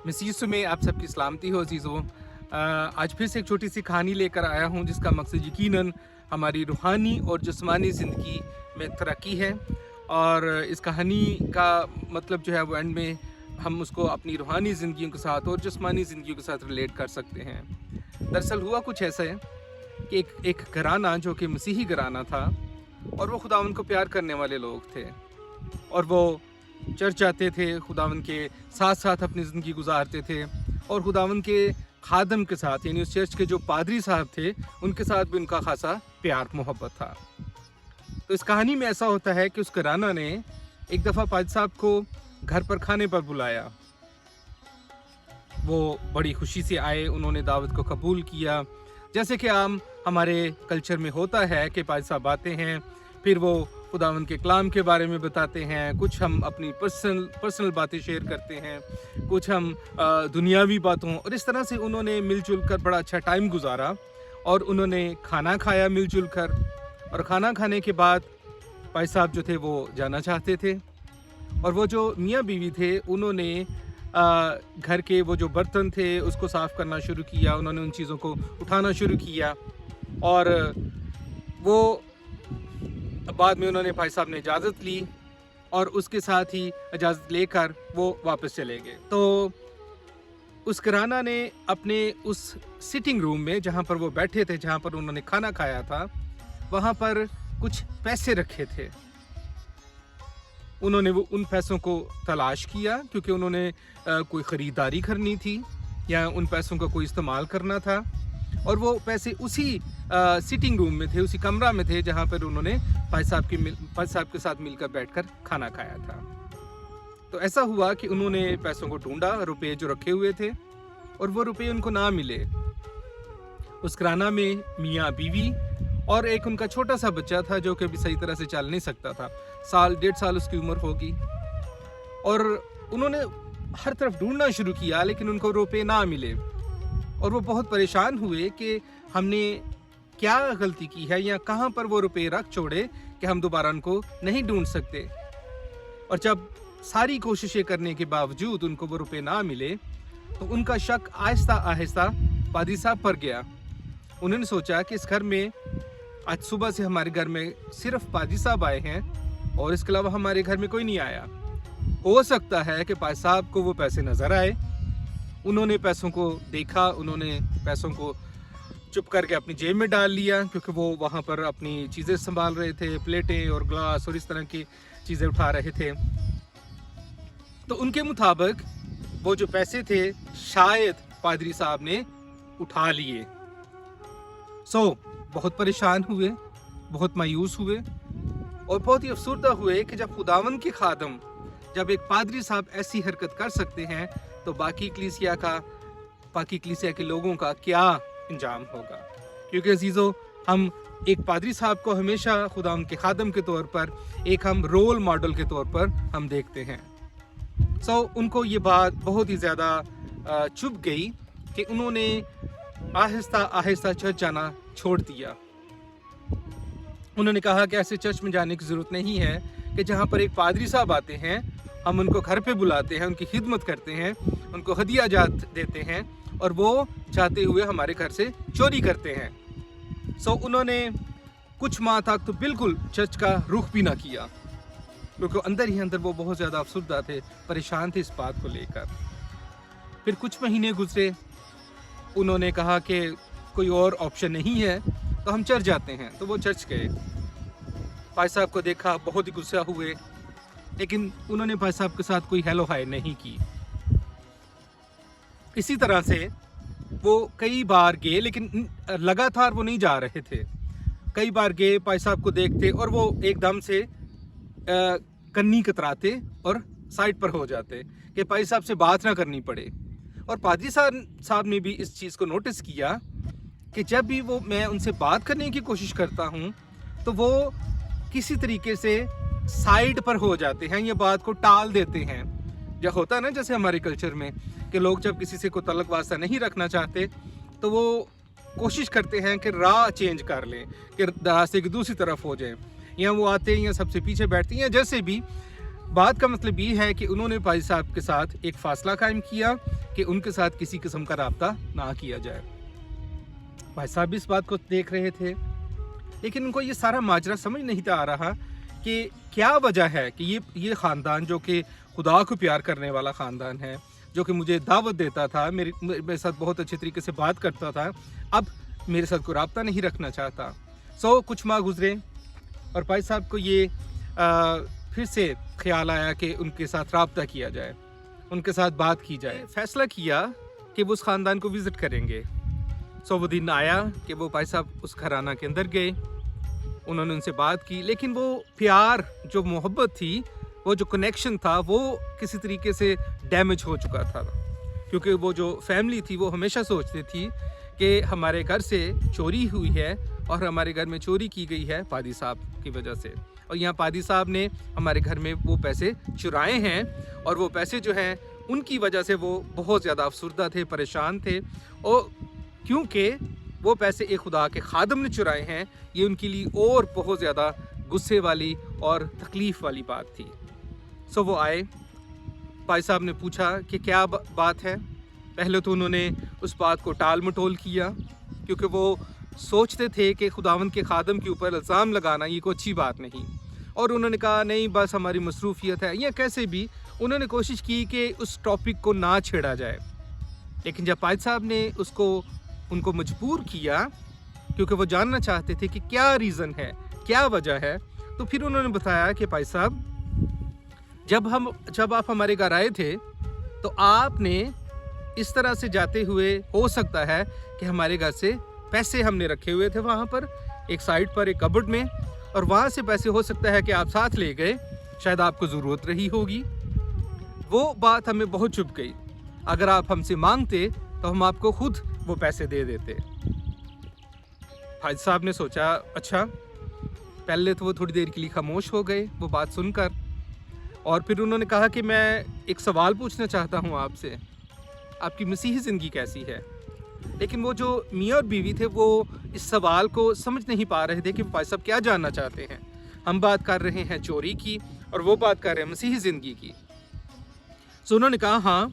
मिसीसु में आप सबकी सलामती हो अजीज़ों। आज फिर से एक छोटी सी कहानी लेकर आया हूँ जिसका मकसद यकीनन हमारी रूहानी और जिस्मानी ज़िंदगी में तरक्की है। और इस कहानी का मतलब जो है वो एंड में हम उसको अपनी रूहानी ज़िंदगियों के साथ और जिस्मानी ज़िंदगियों के साथ रिलेट कर सकते हैं। दरअसल हुआ कुछ ऐसा है कि एक घराना जो कि मसीही घराना था और वो खुदावंद को प्यार करने वाले लोग थे और वो चर्च जाते थे, खुदावंद के साथ साथ अपनी ज़िंदगी गुजारते थे और खुदावंद के खादम के साथ यानी उस चर्च के जो पादरी साहब थे उनके साथ भी उनका खासा प्यार मोहब्बत था। तो इस कहानी में ऐसा होता है कि उस घराना ने एक दफ़ा पादरी साहब को घर पर खाने पर बुलाया। वो बड़ी खुशी से आए, उन्होंने दावत को कबूल किया। जैसे कि आम हमारे कल्चर में होता है कि पादरी साहब आते हैं, फिर वो खुदावंद के कलाम के बारे में बताते हैं, कुछ हम अपनी पर्सनल बातें शेयर करते हैं, कुछ हम दुनियावी बातों, और इस तरह से उन्होंने मिलजुल कर बड़ा अच्छा टाइम गुजारा और उन्होंने खाना खाया मिलजुल कर। और खाना खाने के बाद भाई साहब जो थे वो जाना चाहते थे और वो जो मियाँ बीवी थे उन्होंने घर के वो जो बर्तन थे उसको साफ़ करना शुरू किया, उन्होंने उन चीज़ों को उठाना शुरू किया और वो बाद में उन्होंने भाई साहब ने इजाज़त ली और उसके साथ ही इजाज़त लेकर वो वापस चले गए। तो उस घराना ने अपने उस सिटिंग रूम में जहाँ पर वो बैठे थे, जहाँ पर उन्होंने खाना खाया था, वहाँ पर कुछ पैसे रखे थे। उन्होंने वो उन पैसों को तलाश किया क्योंकि उन्होंने कोई ख़रीदारी करनी थी या उन पैसों का कोई इस्तेमाल करना था और वो पैसे उसी सिटिंग रूम में थे, उसी कमरा में थे जहाँ पर उन्होंने भाई साहब के साथ मिलकर बैठकर खाना खाया था। तो ऐसा हुआ कि उन्होंने पैसों को ढूंढा, रुपए जो रखे हुए थे, और वो रुपए उनको ना मिले। उस घराना में मियाँ बीवी और एक उनका छोटा सा बच्चा था जो कि अभी सही तरह से चल नहीं सकता था, साल डेढ़ साल उसकी उम्र होगी। और उन्होंने हर तरफ ढूंढना शुरू किया लेकिन उनको रुपए ना मिले और वो बहुत परेशान हुए कि हमने क्या गलती की है या कहाँ पर वो रुपए रख छोड़े कि हम दोबारा उनको नहीं ढूंढ सकते। और जब सारी कोशिशें करने के बावजूद उनको वो रुपए ना मिले तो उनका शक आहिस्ता आहिस्ता पादरी साहब पर गया। उन्होंने सोचा कि इस घर में आज सुबह से हमारे घर में सिर्फ पादरी साहब आए हैं और इसके अलावा हमारे घर में कोई नहीं आया। हो सकता है कि पादरी साहब को वो पैसे नज़र आए, उन्होंने पैसों को देखा, उन्होंने पैसों को चुप करके अपनी जेब में डाल लिया क्योंकि वो वहाँ पर अपनी चीज़ें संभाल रहे थे, प्लेटें और ग्लास और इस तरह की चीज़ें उठा रहे थे। तो उनके मुताबिक वो जो पैसे थे शायद पादरी साहब ने उठा लिए। बहुत परेशान हुए, बहुत मायूस हुए और बहुत ही अफसरदा हुए कि जब खुदावंद के खादम, जब एक पादरी साहब ऐसी हरकत कर सकते हैं तो बाकी कलीसिया के लोगों का क्या इंजाम होगा। क्योंकि अजीज़ों, हम एक पादरी साहब को हमेशा खुदावंद के खादम के तौर पर, एक हम रोल मॉडल के तौर पर हम देखते हैं। उनको ये बात बहुत ही ज़्यादा चुभ गई कि उन्होंने आहिस्ता आहिस्ता चर्च जाना छोड़ दिया। उन्होंने कहा कि ऐसे चर्च में जाने की ज़रूरत नहीं है कि जहाँ पर एक पादरी साहब आते हैं, हम उनको घर पे बुलाते हैं, उनकी खिदमत करते हैं, उनको हदिया जात देते हैं और वो चाहते हुए हमारे घर से चोरी करते हैं। उन्होंने कुछ माह तक तो बिल्कुल चर्च का रुख भी ना किया क्योंकि अंदर ही अंदर वो बहुत ज़्यादा अफसरदा थे, परेशान थे इस बात को लेकर। फिर कुछ महीने गुजरे, उन्होंने कहा कि कोई और ऑप्शन नहीं है तो हम चर्च जाते हैं। तो वो चर्च गए, भाई साहब को देखा, बहुत ही गुस्सा हुए, लेकिन उन्होंने भाई साहब के साथ कोई हेलो हाय नहीं की। इसी तरह से वो कई बार गए लेकिन लगातार वो नहीं जा रहे थे। कई बार गए, भाई साहब को देखते और वो एकदम से कन्नी कतराते और साइड पर हो जाते कि भाई साहब से बात ना करनी पड़े। और पादरी साहब ने भी इस चीज़ को नोटिस किया कि जब भी मैं उनसे बात करने की कोशिश करता हूँ तो वो किसी तरीके से साइड पर हो जाते हैं, ये बात को टाल देते हैं। जो होता है ना, जैसे हमारे कल्चर में कि लोग जब किसी से कोई तल्लक वास्ता नहीं रखना चाहते तो वो कोशिश करते हैं कि राह चेंज कर लें, कि रास्ते की दूसरी तरफ हो जाए, या वो आते हैं या सबसे पीछे बैठते हैं या जैसे भी, बात का मतलब ये है कि उन्होंने भाई साहब के साथ एक फासला कायम किया कि उनके साथ किसी किस्म का राब्ता ना किया जाए। भाई साहब भी इस बात को देख रहे थे, लेकिन उनको ये सारा माजरा समझ नहीं था आ रहा कि क्या वजह है कि ये ख़ानदान जो कि खुदा को प्यार करने वाला ख़ानदान है, जो कि मुझे दावत देता था, मेरे साथ बहुत अच्छे तरीके से बात करता था, अब मेरे साथ कोई राब्ता नहीं रखना चाहता। कुछ माह गुजरे और भाई साहब को ये फिर से ख्याल आया कि उनके साथ राब्ता किया जाए, उनके साथ बात की जाए। फैसला किया कि वो उस ख़ानदान को विज़िट करेंगे। वो दिन आया कि वो भाई साहब उस घराना के अंदर गए, उन्होंने उनसे बात की, लेकिन वो प्यार, जो मोहब्बत थी, वो जो कनेक्शन था, वो किसी तरीके से डैमेज हो चुका था, क्योंकि वो जो फैमिली थी वो हमेशा सोचती थी कि हमारे घर से चोरी हुई है और हमारे घर में चोरी की गई है पादी साहब की वजह से, और यहाँ पादी साहब ने हमारे घर में वो पैसे चुराए हैं, और वो पैसे जो हैं उनकी वजह से वो बहुत ज़्यादा अफसुर्दा थे, परेशान थे, और क्योंकि वो पैसे एक खुदा के खादम ने चुराए हैं, ये उनके लिए और बहुत ज़्यादा गुस्से वाली और तकलीफ़ वाली बात थी। वो आए, भाई साहब ने पूछा कि क्या बात है। पहले तो उन्होंने उस बात को टाल मटोल किया, क्योंकि वो सोचते थे कि खुदावंद के खादम के ऊपर इल्ज़ाम लगाना ये कोई अच्छी बात नहीं, और उन्होंने कहा नहीं, बस हमारी मसरूफियत है, या कैसे भी उन्होंने कोशिश की कि उस टॉपिक को ना छेड़ा जाए। लेकिन जब भाई साहब ने उनको मजबूर किया, क्योंकि वो जानना चाहते थे कि क्या रीज़न है, क्या वजह है, तो फिर उन्होंने बताया कि भाई साहब, जब आप हमारे घर आए थे तो आपने इस तरह से जाते हुए, हो सकता है कि हमारे घर से पैसे हमने रखे हुए थे वहाँ पर एक साइड पर, एक कबर्ड में, और वहाँ से पैसे हो सकता है कि आप साथ ले गए, शायद आपको ज़रूरत रही होगी। वो बात हमें बहुत चुभ गई, अगर आप हमसे मांगते तो हम आपको खुद वो पैसे दे देते। भाई साहब ने सोचा, अच्छा। पहले तो वो थोड़ी देर के लिए खामोश हो गए वो बात सुनकर, और फिर उन्होंने कहा कि मैं एक सवाल पूछना चाहता हूँ आपसे, आपकी मसीही ज़िंदगी कैसी है। लेकिन वो जो मियाँ और बीवी थे वो इस सवाल को समझ नहीं पा रहे थे कि भाई साहब क्या जानना चाहते हैं। हम बात कर रहे हैं चोरी की और वो बात कर रहे हैं मसीही ज़िंदगी की। उन्होंने कहा, हाँ,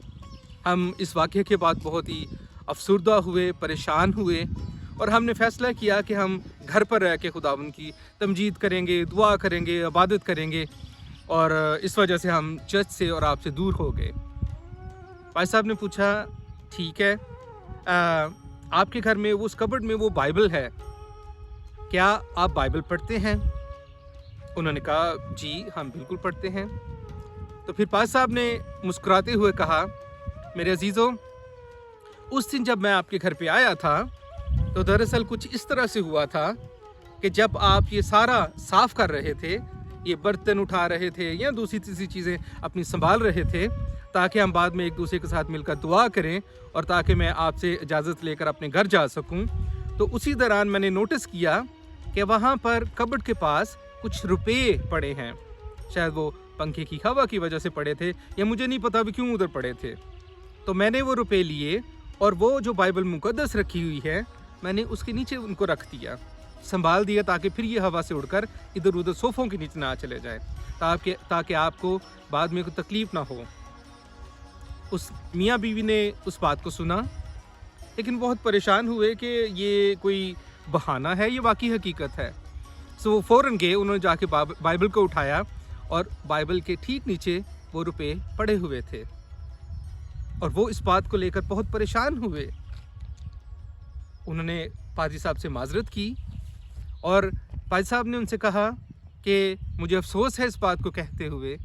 हम इस वाक़े के बाद बहुत ही अफसुर्दा हुए, परेशान हुए, और हमने फ़ैसला किया कि हम घर पर रह के खुदावंद की तमजीद करेंगे, दुआ करेंगे, इबादत करेंगे, और इस वजह से हम चर्च से और आपसे दूर हो गए। भाई साहब ने पूछा, ठीक है, आपके घर में उस कबर्ड में वो बाइबल है, क्या आप बाइबल पढ़ते हैं? उन्होंने कहा, जी हम बिल्कुल पढ़ते हैं। तो फिर भाई साहब ने मुस्कुराते हुए कहा, मेरे अजीज़ों, उस दिन जब मैं आपके घर पे आया था तो दरअसल कुछ इस तरह से हुआ था कि जब आप ये सारा साफ़ कर रहे थे, ये बर्तन उठा रहे थे या दूसरी तीसरी चीज़ें अपनी संभाल रहे थे, ताकि हम बाद में एक दूसरे के साथ मिलकर दुआ करें और ताकि मैं आपसे इजाज़त लेकर अपने घर जा सकूं, तो उसी दौरान मैंने नोटिस किया कि वहाँ पर कबर्ड के पास कुछ रुपए पड़े हैं। शायद वो पंखे की हवा की वजह से पड़े थे, या मुझे नहीं पता भी क्यों उधर पड़े थे। तो मैंने वो रुपए लिए और वो जो बाइबल मुकद्दस रखी हुई है, मैंने उसके नीचे उनको रख दिया, संभाल दिया, ताकि फिर ये हवा से उड़कर इधर उधर सोफ़ों के नीचे ना चले जाए, ताकि आपको बाद में कोई तकलीफ़ ना हो। उस मियाँ बीवी ने उस बात को सुना, लेकिन बहुत परेशान हुए कि ये कोई बहाना है, ये वाकई हकीकत है। वो फ़ौरन गए, उन्होंने जाके बाइबल को उठाया और बाइबल के ठीक नीचे वो रुपए पड़े हुए थे, और वो इस बात को लेकर बहुत परेशान हुए। उन्होंने पादरी साहब से माजरत की, और पादरी साहब ने उनसे कहा कि मुझे अफसोस है इस बात को कहते हुए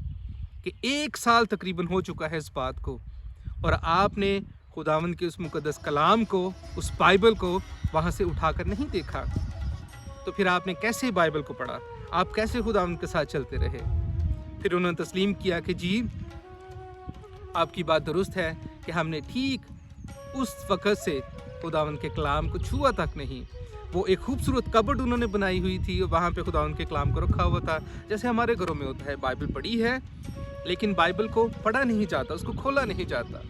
कि 1 साल तकरीबन हो चुका है इस बात को, और आपने खुदावंद के उस मुकद्दस कलाम को, उस बाइबल को वहाँ से उठाकर नहीं देखा। तो फिर आपने कैसे बाइबल को पढ़ा? आप कैसे खुदावंद के साथ चलते रहे? फिर उन्होंने तस्लीम किया कि जी, आपकी बात दुरुस्त है कि हमने ठीक उस वक़्त से खुदावंद के कलाम को छुआ तक नहीं। वो एक खूबसूरत कबर्ड उन्होंने बनाई हुई थी, वहाँ पे खुदावंद के कलाम को रखा हुआ था, जैसे हमारे घरों में होता है। बाइबल पढ़ी है, लेकिन बाइबल को पढ़ा नहीं जाता, उसको खोला नहीं जाता।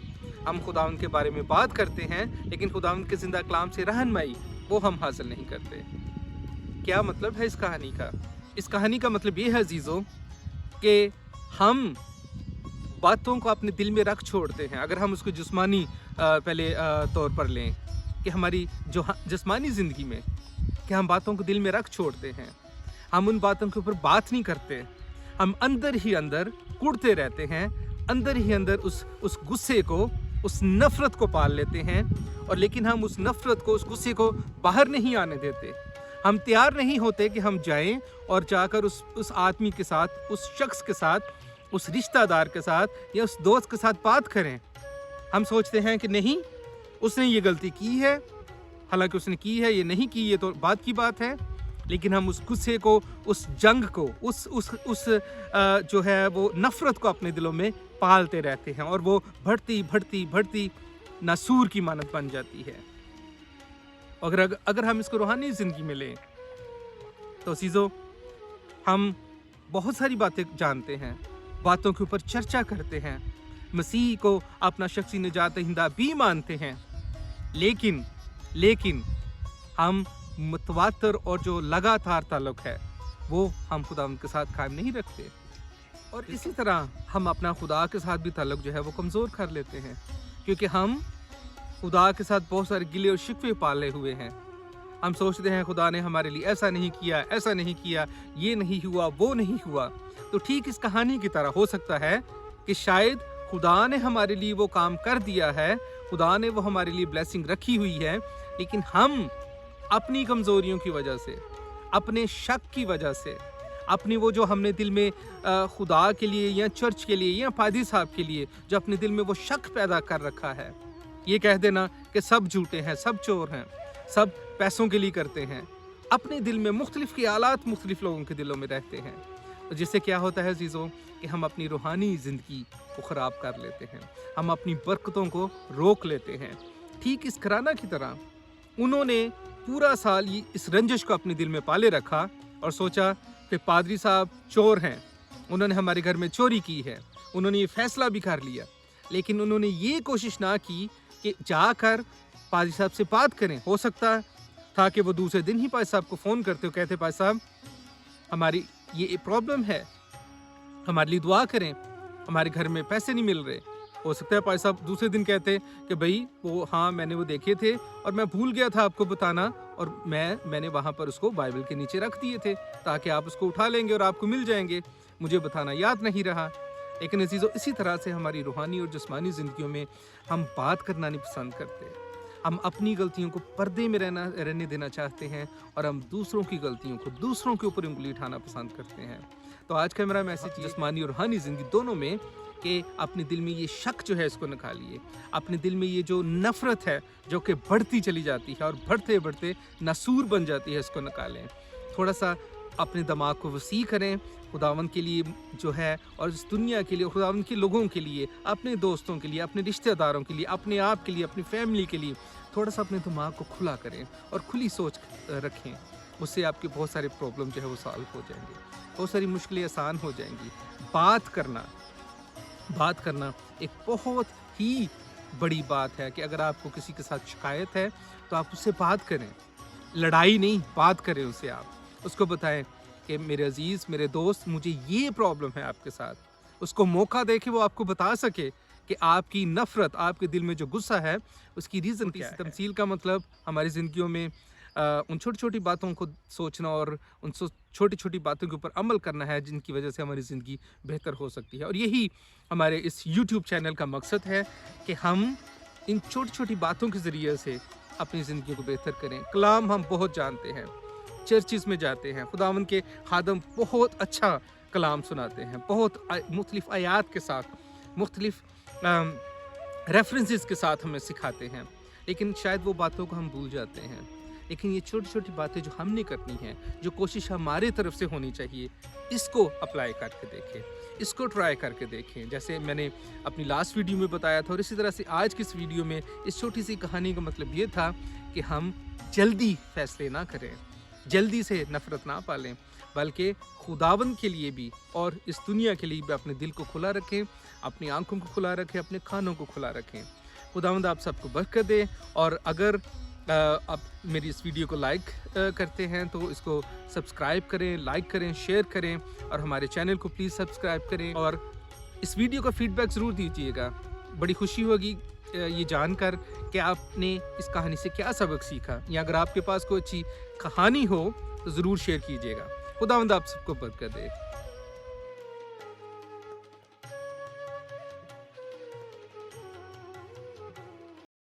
हम खुदावंद के बारे में बात करते हैं, लेकिन खुदावंद के ज़िंदा कलाम से रहनुमाई वो हम हासिल नहीं करते। क्या मतलब है इस कहानी का? इस कहानी का मतलब ये है अजीज़ों कि हम बातों को अपने दिल में रख छोड़ते हैं। अगर हम उसको जिस्मानी पहले तौर पर लें कि हमारी जो जिस्मानी ज़िंदगी में कि हम बातों को दिल में रख छोड़ते हैं, हम उन बातों के ऊपर बात नहीं करते, हम अंदर ही अंदर कुढ़ते रहते हैं, अंदर ही अंदर उस गुस्से को, उस नफ़रत को पाल लेते हैं, और लेकिन हम उस नफ़रत को, उस गुस्से को बाहर नहीं आने देते। हम तैयार नहीं होते कि हम जाएं और जाकर उस आदमी के साथ, उस शख्स के साथ, उस रिश्तेदार के साथ या उस दोस्त के साथ बात करें। हम सोचते हैं कि नहीं, उसने ये गलती की है, हालांकि उसने की है, ये नहीं की, ये तो बात की बात है, लेकिन हम उस गुस्से को, उस जंग को, उस जो है वो नफ़रत को अपने दिलों में पालते रहते हैं, और वो बढ़ती नासूर की मानत बन जाती है। अगर हम इसको रूहानी ज़िंदगी में लें तो अज़ीज़ों, हम बहुत सारी बातें जानते हैं, बातों के ऊपर चर्चा करते हैं, मसीह को अपना शख्सी निजात दहिंदा भी मानते हैं, लेकिन हम मुतवातर और जो लगातार ताल्लुक है वो हम खुदा के साथ कायम नहीं रखते, और इसी तरह हम अपना खुदा के साथ भी ताल्लुक जो है वो कमज़ोर कर लेते हैं, क्योंकि हम खुदा के साथ बहुत सारे गिले और शिकवे पाले हुए हैं। हम सोचते हैं खुदा ने हमारे लिए ऐसा नहीं किया, ऐसा नहीं किया, ये नहीं हुआ, वो नहीं हुआ। तो ठीक इस कहानी की तरह हो सकता है कि शायद खुदा ने हमारे लिए वो काम कर दिया है, खुदा ने वो हमारे लिए ब्लेसिंग रखी हुई है, लेकिन हम अपनी कमज़ोरियों की वजह से, अपने शक की वजह से, अपनी वो जो हमने दिल में खुदा के लिए या चर्च के लिए या पादी साहब के लिए जो अपने दिल में वो शक पैदा कर रखा है, ये कह देना कि सब झूठे हैं, सब चोर हैं, सब पैसों के लिए करते हैं, अपने दिल में मुख्तलिफ ख्यालात मुख्तलिफ लोगों के दिलों में रहते हैं, तो जिससे क्या होता है अज़ीज़ों कि हम अपनी रूहानी ज़िंदगी को ख़राब कर लेते हैं, हम अपनी बरकतों को रोक लेते हैं। ठीक इस घराना की तरह उन्होंने पूरा साल इस रंजिश को अपने दिल में पाले रखा और सोचा कि पादरी साहब चोर हैं, उन्होंने हमारे घर में चोरी की है, उन्होंने ये फैसला भी कर लिया, लेकिन उन्होंने ये कोशिश ना की कि जाकर पादरी साहब से बात करें। हो सकता था कि वो दूसरे दिन ही पादरी साहब को फ़ोन करते हो, कहते पादरी साहब हमारी ये प्रॉब्लम है, हमारे लिए दुआ करें, हमारे घर में पैसे नहीं मिल रहे। हो सकता है पादरी साहब दूसरे दिन कहते कि भाई वो हाँ मैंने वो देखे थे और मैं भूल गया था आपको बताना, और मैंने वहाँ पर उसको बाइबल के नीचे रख दिए थे ताकि आप उसको उठा लेंगे और आपको मिल जाएंगे, मुझे बताना याद नहीं रहा। लेकिन अज़ीज़ों, इसी तरह से हमारी रूहानी और जिस्मानी ज़िंदगियों में हम बात करना नहीं पसंद करते, हम अपनी गलतियों को पर्दे में रहने देना चाहते हैं, और हम दूसरों की गलतियों को दूसरों के ऊपर उंगली उठाना पसंद करते हैं। तो आज का मेरा मैसेज जिस्मानी और रूहानी ज़िंदगी दोनों में कि अपने दिल में ये शक जो है इसको निकालिए, अपने दिल में ये जो नफ़रत है जो कि बढ़ती चली जाती है और बढ़ते बढ़ते नासूर बन जाती है, इसको निकालें। थोड़ा सा अपने दिमाग को वसी करें खुदावंद के लिए जो है, और इस दुनिया के लिए, खुदावंद के लोगों के लिए, अपने दोस्तों के लिए, अपने रिश्तेदारों के लिए, अपने आप के लिए, अपनी फैमिली के लिए थोड़ा सा अपने दिमाग को खुला करें और खुली सोच रखें। उससे आपके बहुत सारे प्रॉब्लम जो है वो सॉल्व हो जाएंगे, बहुत सारी मुश्किलें आसान हो जाएंगी। बात करना एक बहुत ही बड़ी बात है कि अगर आपको किसी के साथ शिकायत है तो आप उससे बात करें, लड़ाई नहीं, बात करें उससे। आप उसको बताएं कि मेरे अजीज़, मेरे दोस्त, मुझे ये प्रॉब्लम है आपके साथ। उसको मौका दे कि वो आपको बता सके कि आपकी नफ़रत, आपके दिल में जो गुस्सा है उसकी रीज़न क्या है। तमसील का मतलब हमारी ज़िंदगियों में उन छोटी छोटी बातों को सोचना और उन छोटी छोटी बातों के ऊपर अमल करना है जिनकी वजह से हमारी ज़िंदगी बेहतर हो सकती है। और यही हमारे इस YouTube चैनल का मकसद है कि हम इन छोटी छोटी बातों के ज़रिए से अपनी ज़िंदगी को बेहतर करें। कलाम हम बहुत जानते हैं, चर्चिज़ में जाते हैं, खुदावंद के खादम बहुत अच्छा कलाम सुनाते हैं, बहुत मुख्तलिफ आयात के साथ, मुख्तलिफ रेफरेंसेस के साथ हमें सिखाते हैं, लेकिन शायद वो बातों को हम भूल जाते हैं। लेकिन ये छोटी छोटी बातें जो हमने करनी है, जो कोशिश हमारे तरफ से होनी चाहिए, इसको अप्लाई करके देखें, इसको ट्राई करके देखें। जैसे मैंने अपनी लास्ट वीडियो में बताया था, और इसी तरह से आज की इस वीडियो में इस छोटी सी कहानी का मतलब ये था कि हम जल्दी फैसले ना करें, जल्दी से नफ़रत ना पालें, बल्कि खुदावंद के लिए भी और इस दुनिया के लिए भी अपने दिल को खुला रखें, अपनी आंखों को खुला रखें, अपने कानों को खुला रखें। खुदावंद आप सबको बरकत दे। और अगर آپ میری اس ویڈیو کو لائک کرتے ہیں تو اس کو سبسکرائب کریں، لائک کریں، شیئر کریں اور ہمارے چینل کو پلیز سبسکرائب کریں اور اس ویڈیو کا فیڈ بیک ضرور دیجیے گا. بڑی خوشی ہوگی یہ جان کر کہ آپ نے اس کہانی سے کیا سبق سیکھا، یا اگر آپ کے پاس کوئی اچھی کہانی ہو تو ضرور شیئر کیجیے گا. خداوند آپ سب کو برکت دے.